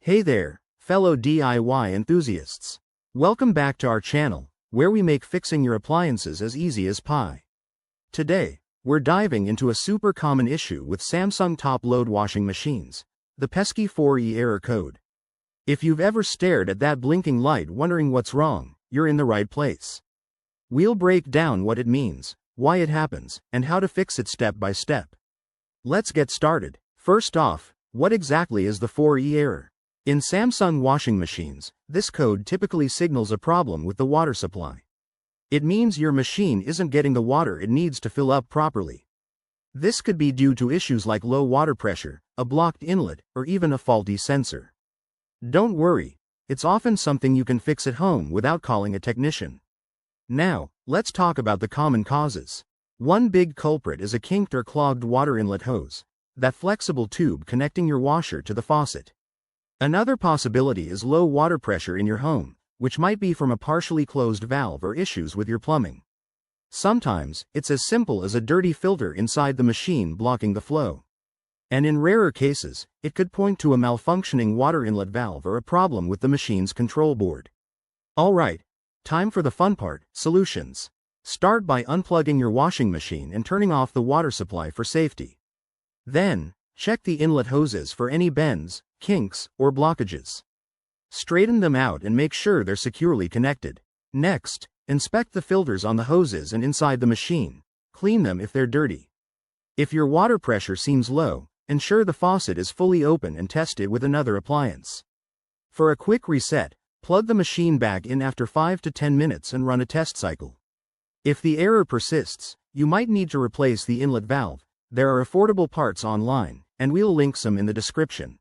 Hey there, fellow DIY enthusiasts. Welcome back to our channel, where we make fixing your appliances as easy as pie. Today, we're diving into a super common issue with Samsung top-load washing machines, the pesky 4E error code. If you've ever stared at that blinking light wondering what's wrong, you're in the right place. We'll break down what it means, why it happens, and how to fix it step by step. Let's get started. First off, what exactly is the 4E error? In Samsung washing machines, this code typically signals a problem with the water supply. It means your machine isn't getting the water it needs to fill up properly. This could be due to issues like low water pressure, a blocked inlet, or even a faulty sensor. Don't worry, it's often something you can fix at home without calling a technician. Now, let's talk about the common causes. One big culprit is a kinked or clogged water inlet hose, that flexible tube connecting your washer to the faucet. Another possibility is low water pressure in your home, which might be from a partially closed valve or issues with your plumbing. Sometimes, it's as simple as a dirty filter inside the machine blocking the flow. And in rarer cases, it could point to a malfunctioning water inlet valve or a problem with the machine's control board. Alright, time for the fun part, solutions. Start by unplugging your washing machine and turning off the water supply for safety. Then, check the inlet hoses for any bends, kinks, or blockages. Straighten them out and make sure they're securely connected. Next, inspect the filters on the hoses and inside the machine. Clean them if they're dirty. If your water pressure seems low, ensure the faucet is fully open and test it with another appliance. For a quick reset, plug the machine back in after 5 to 10 minutes and run a test cycle. If the error persists, you might need to replace the inlet valve. There are affordable parts online, and we'll link some in the description.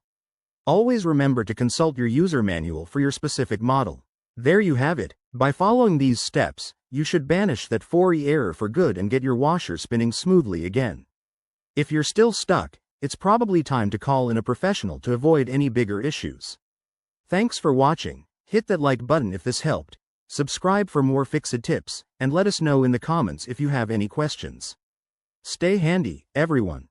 Always remember to consult your user manual for your specific model. There you have it. By following these steps, you should banish that 4E error for good and get your washer spinning smoothly again. If you're still stuck, it's probably time to call in a professional to avoid any bigger issues. Thanks for watching. Hit that like button if this helped. Subscribe for more fix-it tips, and let us know in the comments if you have any questions. Stay handy, everyone.